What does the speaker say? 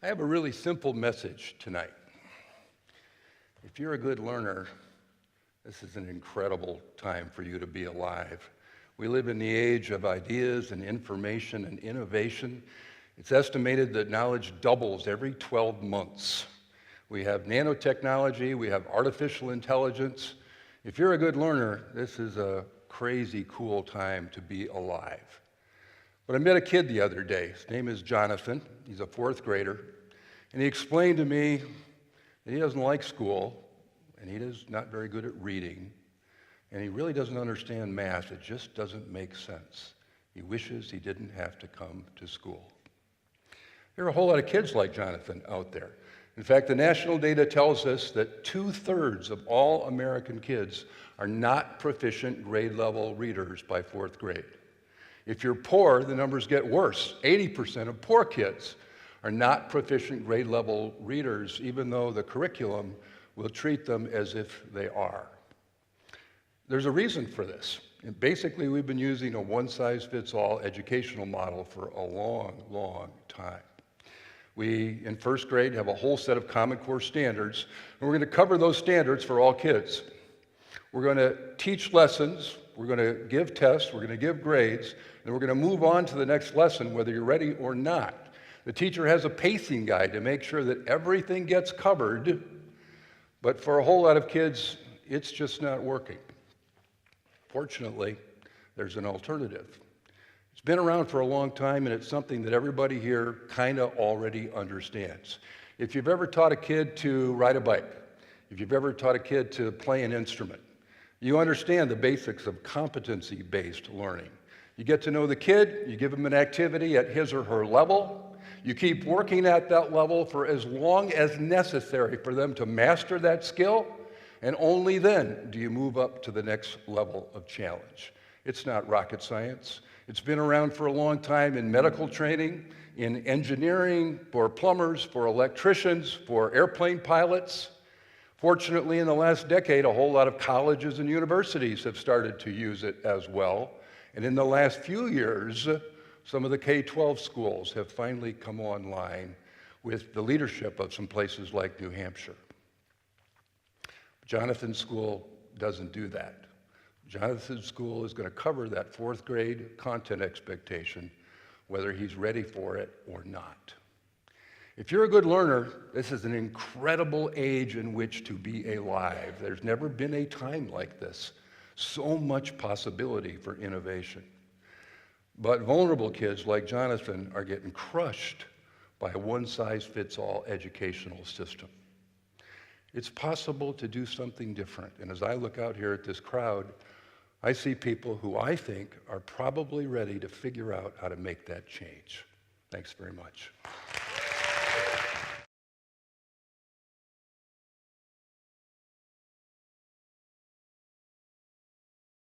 I have a really simple message tonight. If you're a good learner, this is an incredible time for you to be alive. We live in the age of ideas and information and innovation. It's estimated that knowledge doubles every 12 months. We have nanotechnology, we have artificial intelligence. If you're a good learner, this is a crazy cool time to be alive. But I met a kid the other day. His name is Jonathan. He's a fourth grader. And he explained to me that he doesn't like school, and he is not very good at reading, and he really doesn't understand math. It just doesn't make sense. He wishes he didn't have to come to school. There are a whole lot of kids like Jonathan out there. In fact, the national data tells us that 2/3 of all American kids are not proficient grade-level readers by fourth grade. If you're poor, the numbers get worse. 80% of poor kids are not proficient grade-level readers, even though the curriculum will treat them as if they are. There's a reason for this. And basically, we've been using a one-size-fits-all educational model for a long, long time. We, in first grade, have a whole set of Common Core standards, and we're going to cover those standards for all kids. We're going to teach lessons, we're going to give tests, we're going to give grades, and we're going to move on to the next lesson, whether you're ready or not. The teacher has a pacing guide to make sure that everything gets covered, but for a whole lot of kids, it's just not working. Fortunately, there's an alternative. It's been around for a long time, and it's something that everybody here kind of already understands. If you've ever taught a kid to ride a bike, if you've ever taught a kid to play an instrument, you understand the basics of competency-based learning. You get to know the kid, you give him an activity at his or her level, you keep working at that level for as long as necessary for them to master that skill, and only then do you move up to the next level of challenge. It's not rocket science. It's been around for a long time in medical training, in engineering, for plumbers, for electricians, for airplane pilots. Fortunately, in the last decade, a whole lot of colleges and universities have started to use it as well. And in the last few years, some of the K-12 schools have finally come online with the leadership of some places like New Hampshire. Jonathan's school doesn't do that. Jonathan's school is going to cover that fourth grade content expectation, whether he's ready for it or not. If you're a good learner, this is an incredible age in which to be alive. There's never been a time like this. So much possibility for innovation. But vulnerable kids like Jonathan are getting crushed by a one-size-fits-all educational system. It's possible to do something different. And as I look out here at this crowd, I see people who I think are probably ready to figure out how to make that change. Thanks very much.